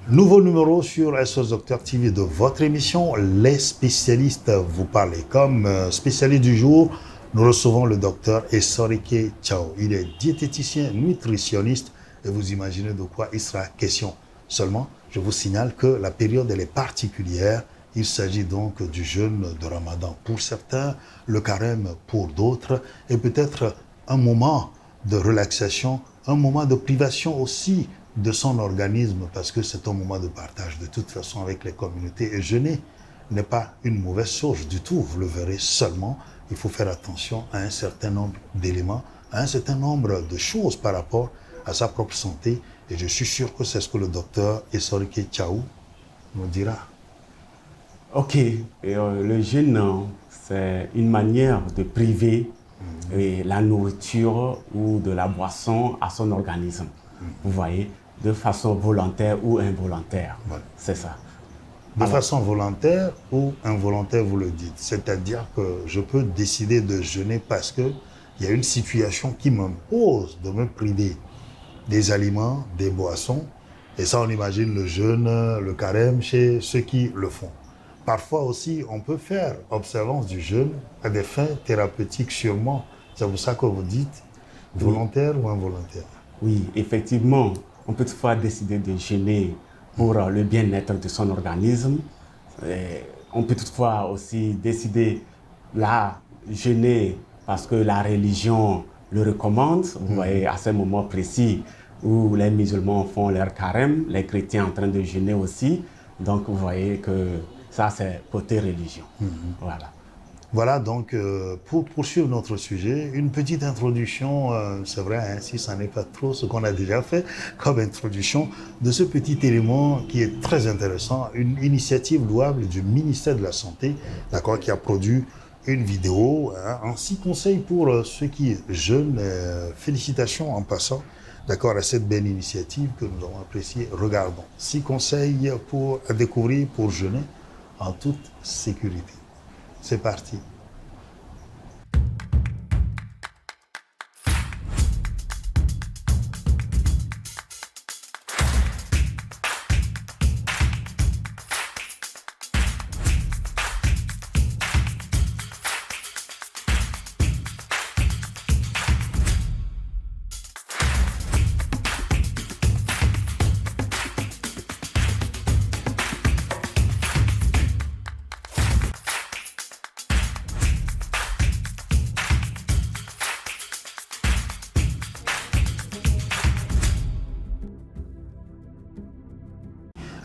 Nouveau numéro sur SOS Docteur TV de votre émission Les spécialistes vous parlent. Comme spécialiste du jour, nous recevons le docteur Essorike Chao. Il est diététicien nutritionniste et vous imaginez de quoi il sera question. Seulement, je vous signale que la période elle est particulière. Il s'agit donc du jeûne de Ramadan pour certains, le carême pour d'autres et peut-être un moment de relaxation, un moment de privation aussi de son organisme parce que c'est un moment de partage de toute façon avec les communautés et jeûner n'est pas une mauvaise chose du tout, vous le verrez seulement, il faut faire attention à un certain nombre d'éléments, à un certain nombre de choses par rapport à sa propre santé et je suis sûr que c'est ce que le docteur Essorike Chao nous dira. Ok, le jeûne, c'est une manière de priver la nourriture ou de la boisson à son organisme. Vous voyez, de façon volontaire ou involontaire. Voilà. C'est ça. De façon volontaire ou involontaire, vous le dites. C'est-à-dire que je peux décider de jeûner parce qu'il y a une situation qui m'impose de me priver des aliments, des boissons. Et ça, on imagine le jeûne, le carême chez ceux qui le font. Parfois aussi, on peut faire observance du jeûne à des fins thérapeutiques sûrement. C'est pour ça que vous dites volontaire ou involontaire. Oui, effectivement, on peut toutefois décider de jeûner pour le bien-être de son organisme. On peut toutefois aussi décider là, jeûner parce que la religion le recommande. Vous voyez, à ce moment précis où les musulmans font leur carême, les chrétiens en train de jeûner aussi. Donc, vous voyez que ça, c'est côté religion. Voilà. Voilà, donc, pour poursuivre notre sujet, une petite introduction, c'est vrai, hein, si ça n'est pas trop ce qu'on a déjà fait comme introduction, de ce petit élément qui est très intéressant, une initiative louable du ministère de la Santé, d'accord, qui a produit une vidéo, hein, en 6 conseils pour ceux qui jeûnent. Félicitations en passant, d'accord, à cette belle initiative que nous avons appréciée. Regardons, 6 conseils pour découvrir, pour jeûner en toute sécurité. C'est parti.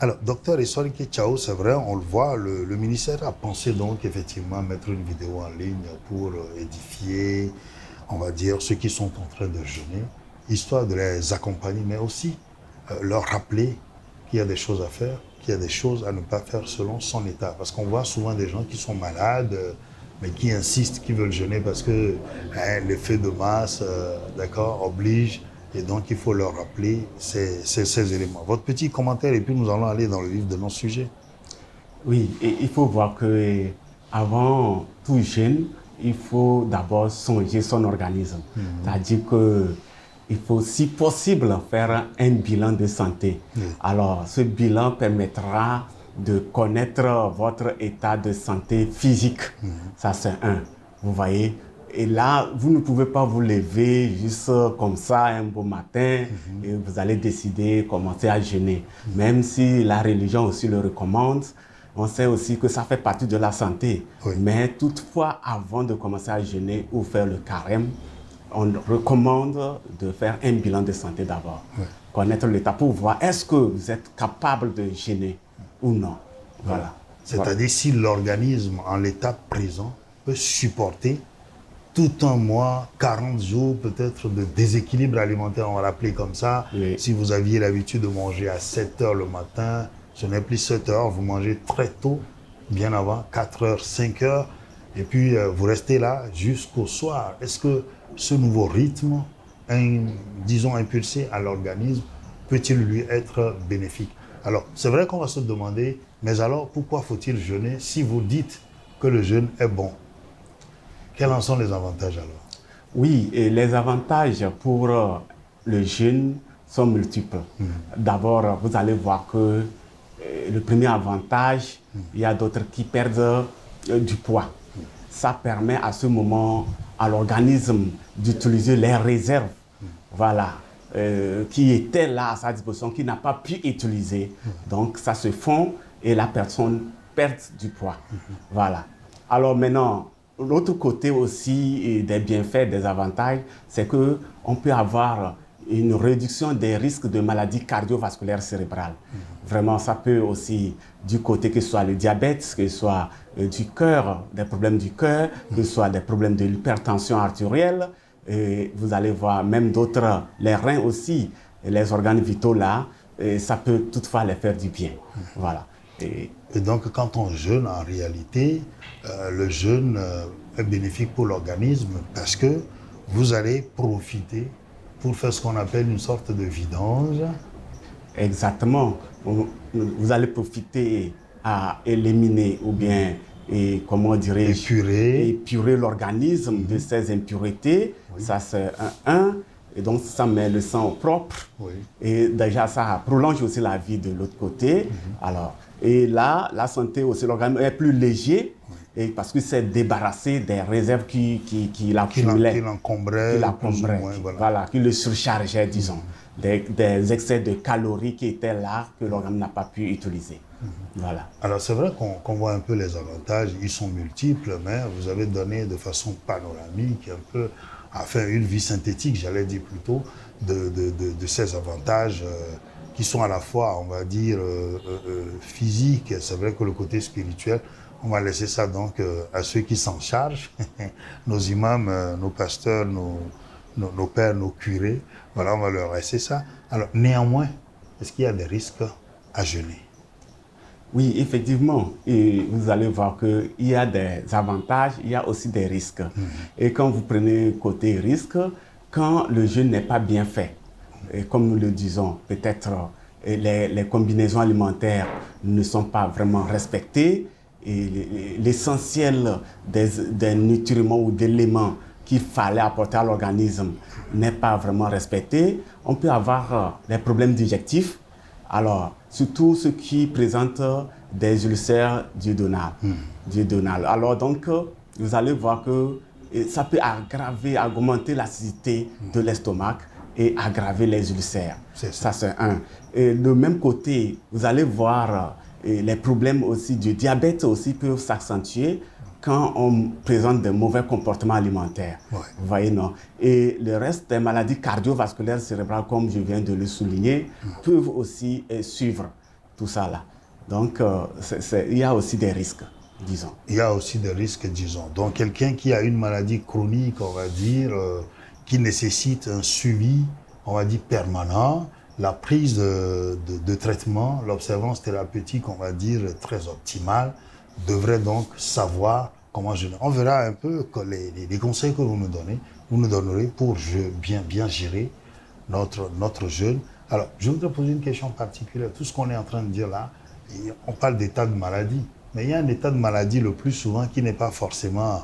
Alors, docteur Essorike Chao, c'est vrai, on le voit, le ministère a pensé donc effectivement mettre une vidéo en ligne pour édifier, on va dire, ceux qui sont en train de jeûner, histoire de les accompagner, mais aussi leur rappeler qu'il y a des choses à faire, qu'il y a des choses à ne pas faire selon son état. Parce qu'on voit souvent des gens qui sont malades, mais qui insistent, qui veulent jeûner parce que l'effet de masse, d'accord, oblige. Et donc, il faut leur rappeler ces éléments. Votre petit commentaire, et puis nous allons aller dans le vif de nos sujets. Oui, et il faut voir que avant tout jeûne, il faut d'abord songer son organisme. C'est-à-dire qu'il faut, si possible, faire un bilan de santé. Alors, ce bilan permettra de connaître votre état de santé physique. Ça, c'est un. Vous voyez? Et là, vous ne pouvez pas vous lever juste comme ça un beau matin et vous allez décider de commencer à jeûner. Même si la religion aussi le recommande, on sait aussi que ça fait partie de la santé. Oui. Mais toutefois, avant de commencer à jeûner ou faire le carême, on recommande de faire un bilan de santé d'abord. Oui. Connaître l'état pour voir est-ce que vous êtes capable de jeûner ou non. Voilà. C'est-à-dire si l'organisme en l'état présent peut supporter tout un mois, 40 jours peut-être de déséquilibre alimentaire, on va l'appeler comme ça. Oui. Si vous aviez l'habitude de manger à 7 heures le matin, ce n'est plus 7 heures, vous mangez très tôt, bien avant, 4 heures, 5 heures, et puis vous restez là jusqu'au soir. Est-ce que ce nouveau rythme, disons impulsé à l'organisme, peut-il lui être bénéfique? Alors, c'est vrai qu'on va se demander, mais alors pourquoi faut-il jeûner si vous dites que le jeûne est bon? Quels en sont les avantages alors? Oui, et les avantages pour le jeûne sont multiples. D'abord, vous allez voir que le premier avantage, il y a d'autres qui perdent du poids. Ça permet à ce moment à l'organisme d'utiliser les réserves, voilà, qui étaient là à sa disposition, qui n'a pas pu utiliser. Donc, ça se fond et la personne perd du poids. Voilà. Alors maintenant, l'autre côté aussi des bienfaits, des avantages, c'est qu'on peut avoir une réduction des risques de maladies cardiovasculaires cérébrales. Vraiment, ça peut aussi, du côté que ce soit le diabète, que ce soit du cœur, des problèmes du cœur, que ce soit des problèmes de l'hypertension artérielle. Et vous allez voir même d'autres, les reins aussi, les organes vitaux là, et ça peut toutefois les faire du bien. Voilà. Et donc, quand on jeûne, en réalité, le jeûne est bénéfique pour l'organisme parce que vous allez profiter pour faire ce qu'on appelle une sorte de vidange. Exactement. Vous allez profiter à éliminer ou bien, comment dirais-je, épurer l'organisme de ces impuretés. Oui. Ça, c'est un. Et donc, ça met le sang au propre. Oui. Et déjà, ça prolonge aussi la vie de l'autre côté. Alors, et là, la santé aussi, l'organisme est plus léger. Et parce que c'est débarrassé des réserves qui l'accumulaient. Qui l'encombraient. Voilà, qui le surchargeaient, disons. Des excès de calories qui étaient là, que l'organisme n'a pas pu utiliser. Voilà. Alors, c'est vrai qu'on voit un peu les avantages. Ils sont multiples, mais vous avez donné de façon panoramique, un peu, enfin, une vie synthétique, j'allais dire plutôt, de ces avantages qui sont à la fois, on va dire, physiques. C'est vrai que le côté spirituel, on va laisser ça donc à ceux qui s'en chargent, nos imams, nos pasteurs, nos pères, nos curés. Voilà, on va leur laisser ça. Alors, néanmoins, est-ce qu'il y a des risques à jeûner? Oui, effectivement. Et vous allez voir qu'il y a des avantages, il y a aussi des risques. Et quand vous prenez côté risque, quand le jeûne n'est pas bien fait, et comme nous le disons, peut-être les combinaisons alimentaires ne sont pas vraiment respectées, et l'essentiel des nutriments ou d'éléments qu'il fallait apporter à l'organisme n'est pas vraiment respecté, on peut avoir des problèmes digestifs. Alors, surtout ceux qui présentent des ulcères duodénales. Alors donc, vous allez voir que ça peut augmenter l'acidité de l'estomac et aggraver les ulcères. Ça, c'est un. Et de même côté, vous allez voir les problèmes aussi du diabète aussi peuvent s'accentuer quand on présente de mauvais comportements alimentaires. Ouais. Vous voyez, non? Et le reste des maladies cardiovasculaires cérébrales, comme je viens de le souligner, peuvent aussi suivre tout ça là. Donc, il y a aussi des risques, disons. Il y a aussi des risques, disons. Donc, quelqu'un qui a une maladie chronique, on va dire, qui nécessite un suivi, on va dire, permanent, la prise de traitement, l'observance thérapeutique, on va dire, très optimale, devrait donc savoir comment jeûner. On verra un peu que les conseils que vous nous donnerez pour bien gérer notre jeûne. Alors, je voudrais poser une question particulière. Tout ce qu'on est en train de dire là, on parle d'état de maladie, mais il y a un état de maladie le plus souvent qui n'est pas forcément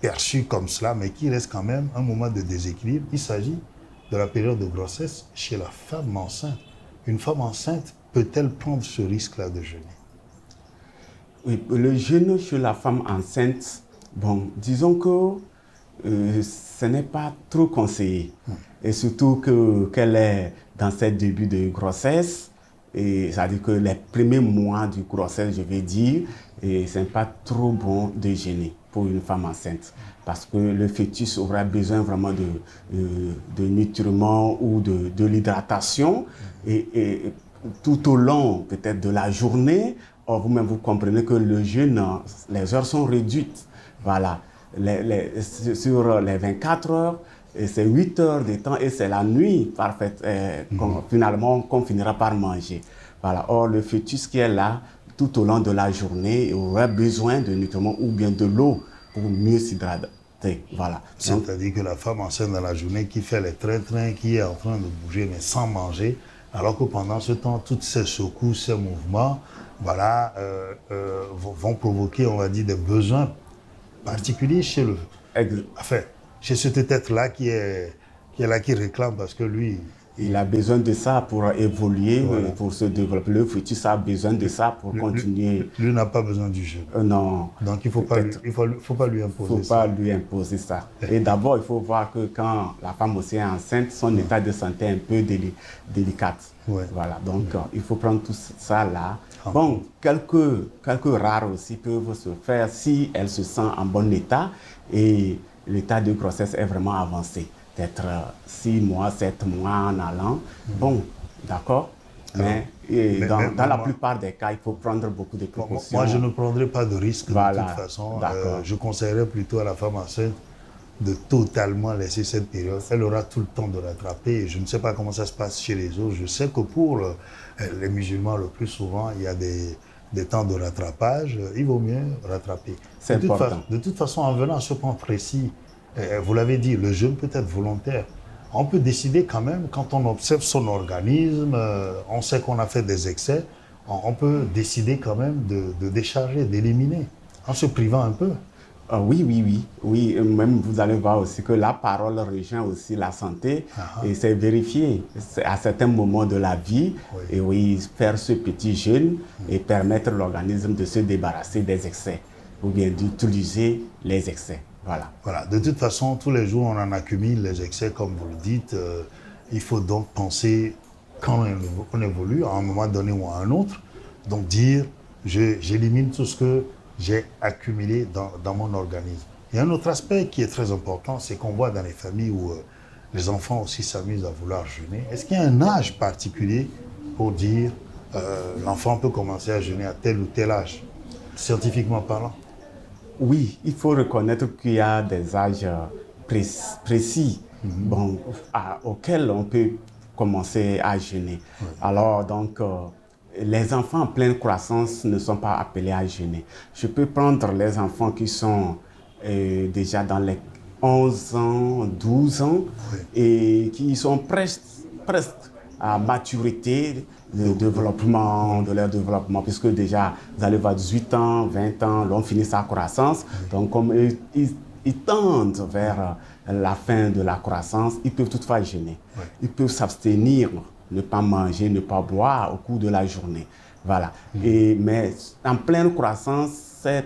perçu comme cela, mais qui reste quand même un moment de déséquilibre. Il s'agit de la période de grossesse chez la femme enceinte. Une femme enceinte peut-elle prendre ce risque-là de jeûner? Oui, le jeûne chez la femme enceinte, bon, disons que ce n'est pas trop conseillé. Et surtout qu'elle est dans ses débuts de grossesse, et c'est-à-dire que les premiers mois de grossesse, je vais dire, et ce n'est pas trop bon de jeûner pour une femme enceinte. Parce que le fœtus aura besoin vraiment de nutriments ou de l'hydratation. Et tout au long, peut-être, de la journée, vous-même, vous comprenez que le jeûne, les heures sont réduites. Voilà. Sur les 24 heures, c'est 8 heures de temps et c'est la nuit parfaite, finalement, qu'on finira par manger. Voilà. Or, le fœtus qui est là, tout au long de la journée, aura besoin de nutriments ou bien de l'eau pour mieux s'hydrater. Voilà. C'est-à-dire que la femme enceinte dans la journée qui fait les trains, qui est en train de bouger mais sans manger, alors que pendant ce temps, toutes ces secousses, ces mouvements, voilà, vont provoquer, on va dire, des besoins particuliers chez chez cet être-là qui réclame parce que lui, Il a besoin de ça pour évoluer, Voilà. pour se développer. Le fœtus a besoin de ça pour continuer. Lui n'a pas besoin du jeûne. Non, Donc il peut-être. faut pas lui Il ne imposer faut pas ça. lui imposer ça. Et d'abord, il faut voir que quand la femme aussi est enceinte, son état de santé est un peu délicat. Ouais. Voilà, donc il faut prendre tout ça là. Ah. Bon, quelques rares aussi peuvent se faire si elle se sent en bon état et l'état de grossesse est vraiment avancé. Peut-être 6 mois, 7 mois en allant. Bon, d'accord. Mais, dans la plupart des cas, il faut prendre beaucoup de précautions. Moi, je ne prendrai pas de risque Voilà, de toute façon. d'accord. Je conseillerais plutôt à la femme enceinte de totalement laisser cette période. Elle aura tout le temps de rattraper. Je ne sais pas comment ça se passe chez les autres. Je sais que pour les musulmans, le plus souvent, il y a des temps de rattrapage. Il vaut mieux rattraper. C'est important. De toute façon, en venant à ce point précis, vous l'avez dit, le jeûne peut être volontaire. On peut décider quand même, quand on observe son organisme, on sait qu'on a fait des excès, on peut décider quand même de décharger, d'éliminer, en se privant un peu. Oui, même vous allez voir aussi que la parole rejoint aussi la santé et c'est vérifié à certains moments de la vie. Oui. Et oui, faire ce petit jeûne et permettre à l'organisme de se débarrasser des excès ou bien d'utiliser les excès. Voilà. Voilà. De toute façon, tous les jours, on en accumule les excès, comme vous le dites. Il faut donc penser quand on évolue, à un moment donné ou à un autre. Donc dire, j'élimine tout ce que j'ai accumulé dans mon organisme. Il y a un autre aspect qui est très important, c'est qu'on voit dans les familles où les enfants aussi s'amusent à vouloir jeûner. Est-ce qu'il y a un âge particulier pour dire l'enfant peut commencer à jeûner à tel ou tel âge, scientifiquement parlant? Oui, il faut reconnaître qu'il y a des âges précis bon, auxquels on peut commencer à jeûner. Oui. Alors, donc, les enfants en pleine croissance ne sont pas appelés à jeûner. Je peux prendre les enfants qui sont déjà dans les 11 ans, 12 ans Oui. et qui sont presque à maturité de leur développement, puisque déjà, vous allez voir 18 ans, 20 ans, l'on finit sa croissance. Donc, comme ils tendent vers la fin de la croissance, ils peuvent toutefois jeûner. Oui. Ils peuvent s'abstenir, ne pas manger, ne pas boire au cours de la journée. Voilà. Mais en pleine croissance, ces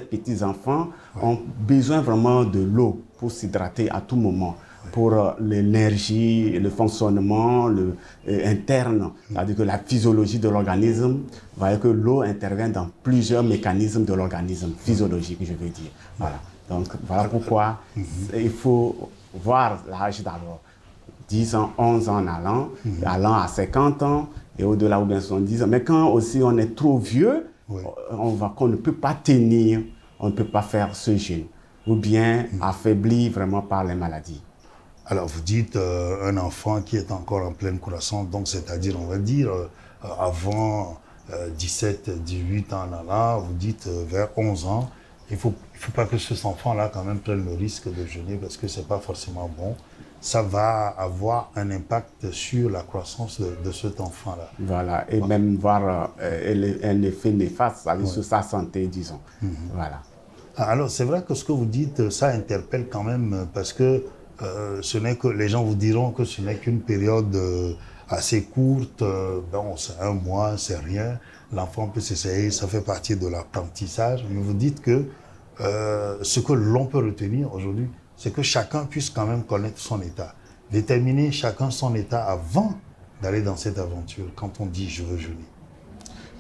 petits-enfants ont besoin vraiment de l'eau pour s'hydrater à tout moment, pour l'énergie, le fonctionnement interne, c'est-à-dire que la physiologie de l'organisme, vous voyez que l'eau intervient dans plusieurs mécanismes de l'organisme, physiologique, je veux dire. Voilà. Donc, voilà pourquoi il faut voir l'âge d'abord. 10 ans, 11 ans en allant à 50 ans et au-delà ou bien 70 ans. Mais quand aussi on est trop vieux, qu'on ne peut pas tenir, on ne peut pas faire ce jeûne, ou bien affaibli vraiment par les maladies. Alors vous dites un enfant qui est encore en pleine croissance, donc c'est-à-dire on va dire avant 17, 18 ans là, vous dites vers 11 ans, il faut pas que cet enfant-là quand même prenne le risque de jeûner parce que c'est pas forcément bon. Ça va avoir un impact sur la croissance de cet enfant-là. Voilà, et même voir un effet néfaste sur sa santé, disons. Voilà. Alors c'est vrai que ce que vous dites, ça interpelle quand même parce que ce n'est que les gens vous diront que ce n'est qu'une période assez courte, bon, c'est un mois, c'est rien, l'enfant peut s'essayer, ça fait partie de l'apprentissage, mais vous dites que ce que l'on peut retenir aujourd'hui, c'est que chacun puisse quand même connaître son état, déterminer chacun son état avant d'aller dans cette aventure, quand on dit je veux jeûner.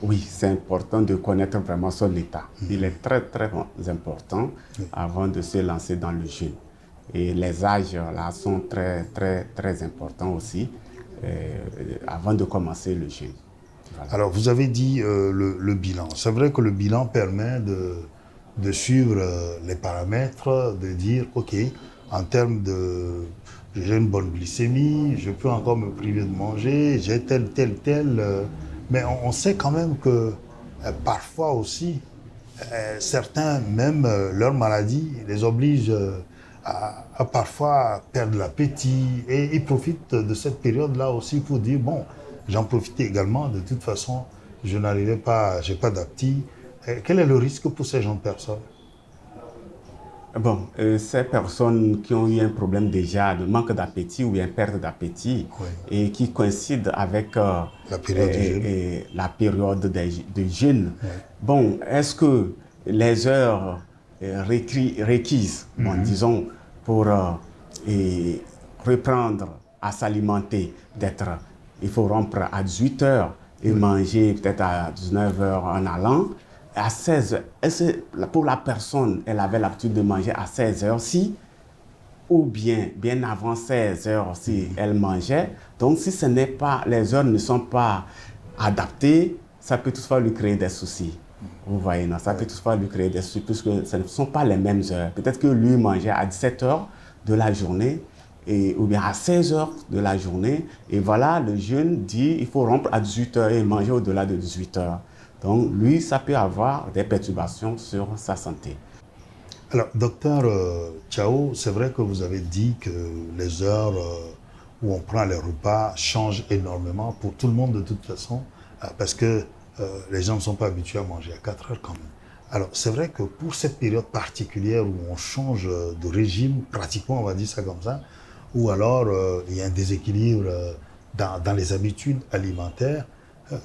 Oui, c'est important de connaître vraiment son état. Il est très, très important avant de se lancer dans le jeûne. Et les âges là sont très, très, très importants aussi avant de commencer le jeûne. Voilà. Alors, vous avez dit le bilan. C'est vrai que le bilan permet de suivre les paramètres, de dire, OK, en termes de... J'ai une bonne glycémie, je peux encore me priver de manger, j'ai tel... mais on sait quand même que parfois aussi, certains, même leur maladie, les oblige à parfois perdre l'appétit. Et ils profitent de cette période-là aussi pour dire, bon, j'en profite également, de toute façon, je n'arriverai pas, j'ai pas d'appétit. Quel est le risque pour ces gens de personnes? Bon, ces personnes qui ont eu un problème déjà de manque d'appétit ou bien perte d'appétit Oui. et qui coïncident avec La période du jeûne. la période de jeûne, Oui. bon, est-ce que les heures requises, bon, disons, pour reprendre à s'alimenter, il faut rompre à 18 heures et manger peut-être à 19 heures en allant, à 16 heures, pour la personne, elle avait l'habitude de manger à 16 heures si, ou bien avant 16 heures si elle mangeait. Donc, si ce n'est pas, les heures ne sont pas adaptées, ça peut toutefois lui créer des soucis. Vous voyez, non? Ça peut toutefois lui créer des soucis puisque ce ne sont pas les mêmes heures. Peut-être que lui mangeait à 17 heures de la journée ou bien à 16 heures de la journée. Et voilà, le jeûne dit il faut rompre à 18 heures et manger au-delà de 18 heures. Donc, lui, ça peut avoir des perturbations sur sa santé. Alors, docteur Chao, c'est vrai que vous avez dit que les heures où on prend les repas changent énormément pour tout le monde de toute façon, parce que les gens ne sont pas habitués à manger à 4 heures quand même. Alors, c'est vrai que pour cette période particulière où on change de régime, pratiquement, on va dire ça comme ça, ou alors il y a un déséquilibre dans les habitudes alimentaires,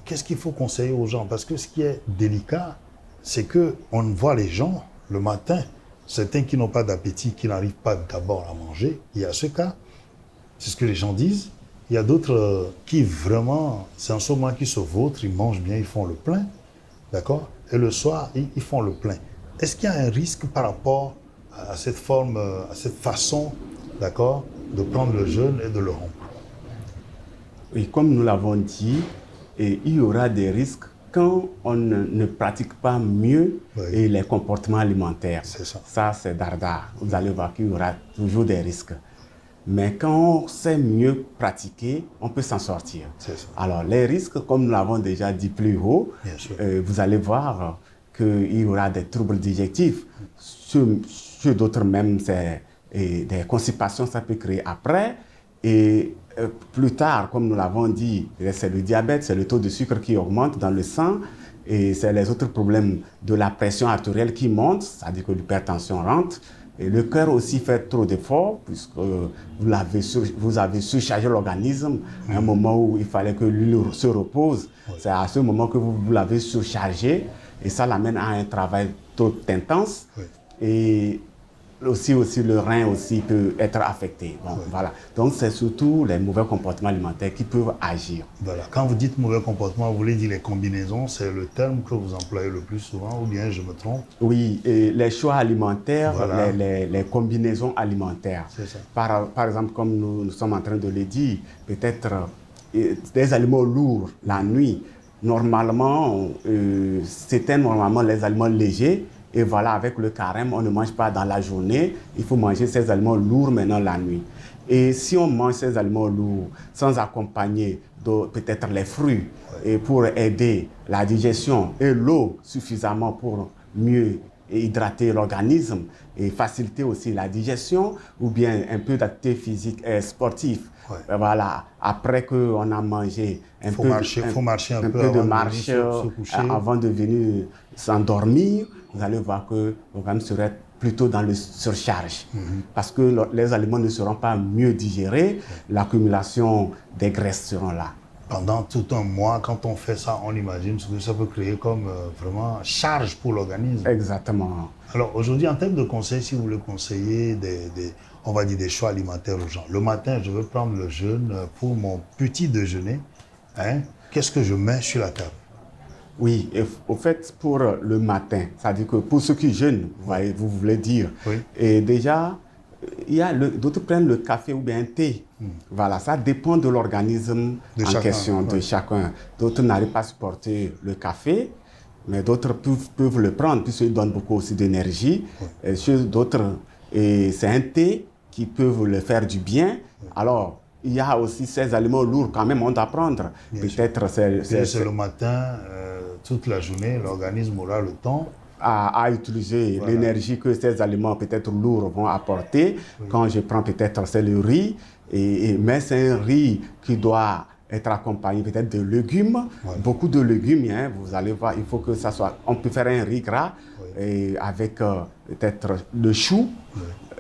qu'est-ce qu'il faut conseiller aux gens? Parce que ce qui est délicat, c'est qu'on voit les gens le matin, certains qui n'ont pas d'appétit, qui n'arrivent pas d'abord à manger. Il y a ce cas, c'est ce que les gens disent. Il y a d'autres qui vraiment, c'est en ce moment qu'ils se vautrent, ils mangent bien, ils font le plein, d'accord? Et le soir, ils font le plein. Est-ce qu'il y a un risque par rapport à cette forme, à cette façon, d'accord, de prendre le jeûne et de le rompre? Oui, comme nous l'avons dit, il y aura des risques quand on ne pratique pas mieux les comportements alimentaires. C'est ça. Ça, c'est dardard. Vous allez voir qu'il y aura toujours des risques. Mais quand on sait mieux pratiquer, on peut s'en sortir. C'est ça. Alors, les risques, comme nous l'avons déjà dit plus haut, vous allez voir qu'il y aura des troubles digestifs. Sur d'autres même, c'est des constipations, ça peut créer après. Et plus tard, comme nous l'avons dit, c'est le diabète, c'est le taux de sucre qui augmente dans le sang et c'est les autres problèmes de la pression artérielle qui monte, c'est-à-dire que l'hypertension rentre. Et le cœur aussi fait trop d'efforts puisque vous avez surchargé l'organisme à un moment où il fallait que l'huile se repose. C'est à ce moment que vous l'avez surchargé et ça l'amène à un travail trop intense. Et aussi le rein aussi peut être affecté. Bon, voilà. Donc, c'est surtout les mauvais comportements alimentaires qui peuvent agir. Voilà. Quand vous dites mauvais comportement, vous voulez dire les combinaisons, c'est le terme que vous employez le plus souvent, ou bien je me trompe? Oui, et les choix alimentaires, les combinaisons alimentaires. C'est ça. Par exemple, comme nous sommes en train de le dire, peut-être des aliments lourds la nuit. Normalement, c'était normalement les aliments légers. Et voilà, avec le carême, on ne mange pas dans la journée. Il faut manger ces aliments lourds maintenant la nuit. Et si on mange ces aliments lourds sans accompagner peut-être les fruits et pour aider la digestion et l'eau suffisamment pour mieux hydrater l'organisme et faciliter aussi la digestion ou bien un peu d'activité physique et sportive. Voilà, après qu'on a mangé un peu de marche avant de venir s'endormir, vous allez voir que l'organisme serait plutôt dans le surcharge. Parce que les aliments ne seront pas mieux digérés, l'accumulation des graisses seront là. Pendant tout un mois, quand on fait ça, on imagine ce que ça peut créer comme vraiment charge pour l'organisme. Exactement. Alors aujourd'hui, en termes de conseils, si vous voulez conseiller on va dire des choix alimentaires aux gens. Le matin, je veux prendre le jeûne pour mon petit déjeuner. Qu'est-ce que je mets sur la table? Oui, et au fait, pour le matin, c'est-à-dire que pour ceux qui jeûnent, vous voulez dire, et déjà, d'autres prennent le café ou bien un thé. Voilà, ça dépend de l'organisme question de chacun. D'autres n'arrivent pas à supporter le café, mais d'autres peuvent le prendre puisqu'il donne beaucoup aussi d'énergie. Chez d'autres, c'est un thé qui peut le faire du bien. Alors, il y a aussi ces aliments lourds quand même on doit prendre. Peut-être c'est le matin, toute la journée, l'organisme aura le temps à utiliser l'énergie que ces aliments peut-être lourds vont apporter. Quand je prends peut-être c'est le riz, mais c'est un riz qui doit être accompagné peut-être de légumes, beaucoup de légumes, hein, vous allez voir, il faut que ça soit, on peut faire un riz gras et avec peut-être le chou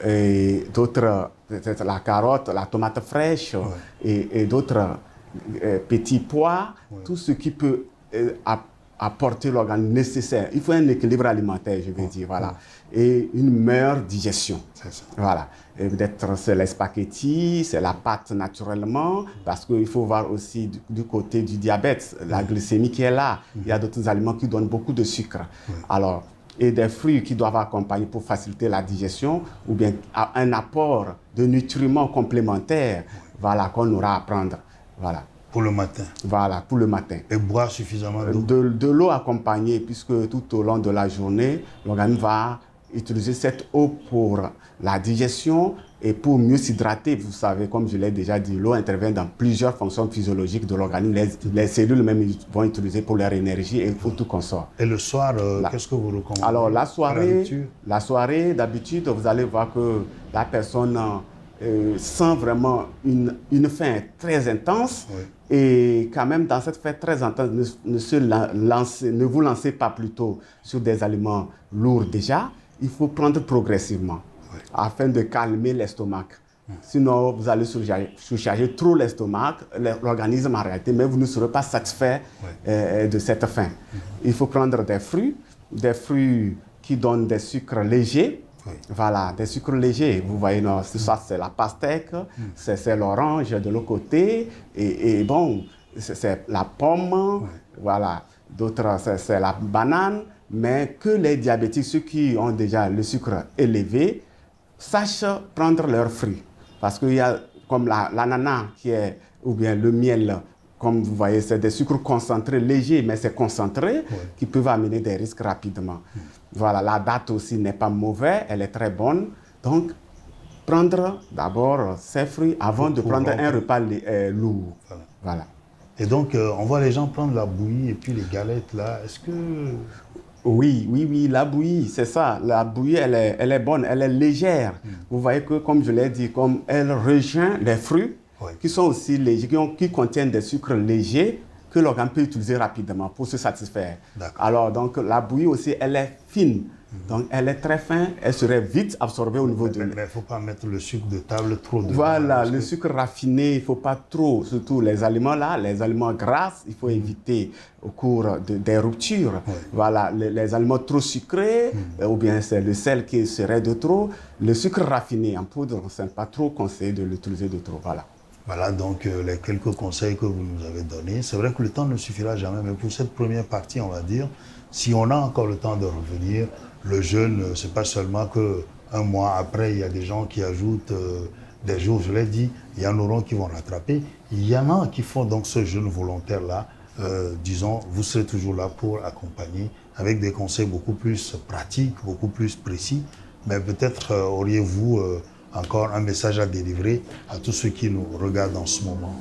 et d'autres, peut-être la carotte, la tomate fraîche et d'autres petits pois, tout ce qui peut apporter l'organe nécessaire. Il faut un équilibre alimentaire, je vais dire, voilà. Et une meilleure digestion. C'est ça. Voilà. Et peut-être c'est les spaghettis, c'est la pâte naturellement, parce qu'il faut voir aussi du côté du diabète, la glycémie qui est là. Il y a d'autres aliments qui donnent beaucoup de sucre. Alors, et des fruits qui doivent accompagner pour faciliter la digestion, ou bien un apport de nutriments complémentaires, voilà, qu'on aura à prendre. Voilà. Pour le matin. Voilà, pour le matin. Et boire suffisamment d'eau. De l'eau accompagnée, puisque tout au long de la journée, l'organisme va utiliser cette eau pour la digestion et pour mieux s'hydrater. Vous savez, comme je l'ai déjà dit, l'eau intervient dans plusieurs fonctions physiologiques de l'organisme. Les cellules même vont utiliser pour leur énergie et pour tout consort. Et le soir, qu'est-ce que vous recommandez? Alors, la soirée, d'habitude, vous allez voir que la personne sent vraiment une faim très intense. Et quand même, dans cette faim très intense, ne vous lancez pas plutôt sur des aliments lourds déjà. Il faut prendre progressivement afin de calmer l'estomac. Sinon, vous allez surcharger trop l'estomac, l'organisme en réalité, mais vous ne serez pas satisfait de cette faim. Il faut prendre des fruits qui donnent des sucres légers. Voilà, des sucres légers. Vous voyez, ça c'est la pastèque, c'est l'orange de l'autre côté, et bon, c'est la pomme, voilà. D'autres, c'est la banane, mais que les diabétiques, ceux qui ont déjà le sucre élevé, sachent prendre leurs fruits. Parce qu'il y a comme l'ananas ou bien le miel, comme vous voyez, c'est des sucres concentrés, légers, mais c'est concentré, qui peuvent amener des risques rapidement. Voilà, la date aussi n'est pas mauvaise, elle est très bonne. Donc, prendre d'abord ces fruits avant de prendre un repas lourd. Voilà. Et donc, on voit les gens prendre la bouillie et puis les galettes là. Est-ce que... Oui, la bouillie, c'est ça. La bouillie, elle est bonne, elle est légère. Vous voyez que, comme je l'ai dit, comme elle rejoint les fruits, qui sont aussi légers, qui contiennent des sucres légers, que l'organe peut utiliser rapidement pour se satisfaire. Alors, donc, la bouillie aussi, elle est fine. Donc, elle est très fine, elle serait vite absorbée au niveau de... Mais il ne faut pas mettre le sucre de table trop dedans. Voilà, le sucre raffiné, il ne faut pas trop, surtout les aliments là, les aliments gras, il faut éviter au cours des ruptures. Voilà, les aliments trop sucrés, ou bien c'est le sel qui serait de trop. Le sucre raffiné en poudre, ce n'est pas trop conseillé de l'utiliser de trop. Voilà. Voilà donc les quelques conseils que vous nous avez donnés. C'est vrai que le temps ne suffira jamais, mais pour cette première partie, on va dire, si on a encore le temps de revenir, le jeûne, ce n'est pas seulement qu'un mois après, il y a des gens qui ajoutent des jours, je l'ai dit, il y en aura qui vont rattraper. Il y en a qui font donc ce jeûne volontaire-là. Disons, vous serez toujours là pour accompagner avec des conseils beaucoup plus pratiques, beaucoup plus précis. Mais peut-être auriez-vous encore un message à délivrer à tous ceux qui nous regardent en ce moment.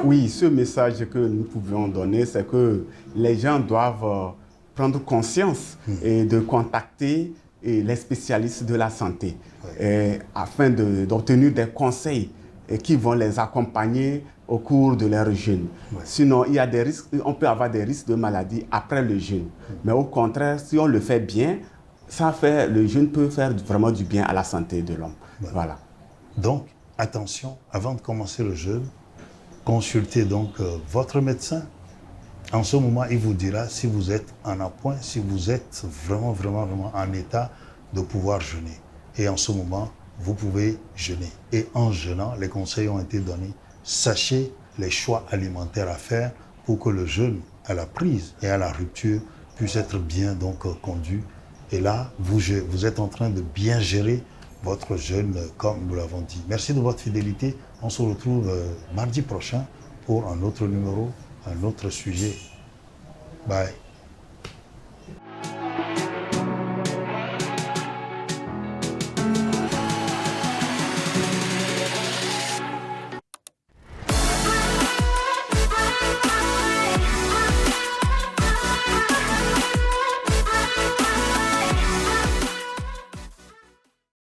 Oui, ce message que nous pouvons donner, c'est que les gens doivent prendre conscience et de contacter les spécialistes de la santé afin d'obtenir des conseils qui vont les accompagner au cours de leur jeûne. Sinon, il y a des risques, on peut avoir des risques de maladie après le jeûne. Mais au contraire, si on le fait bien, le jeûne peut faire vraiment du bien à la santé de l'homme. Voilà. Donc, attention, avant de commencer le jeûne, consultez donc votre médecin. En ce moment, il vous dira si vous êtes en appoint, si vous êtes vraiment en état de pouvoir jeûner. Et en ce moment, vous pouvez jeûner. Et en jeûnant, les conseils ont été donnés. Sachez les choix alimentaires à faire pour que le jeûne à la prise et à la rupture puisse être bien donc conduit. Et là, vous êtes en train de bien gérer votre jeûne comme nous l'avons dit. Merci de votre fidélité. On se retrouve mardi prochain pour un autre numéro, un autre sujet. Bye.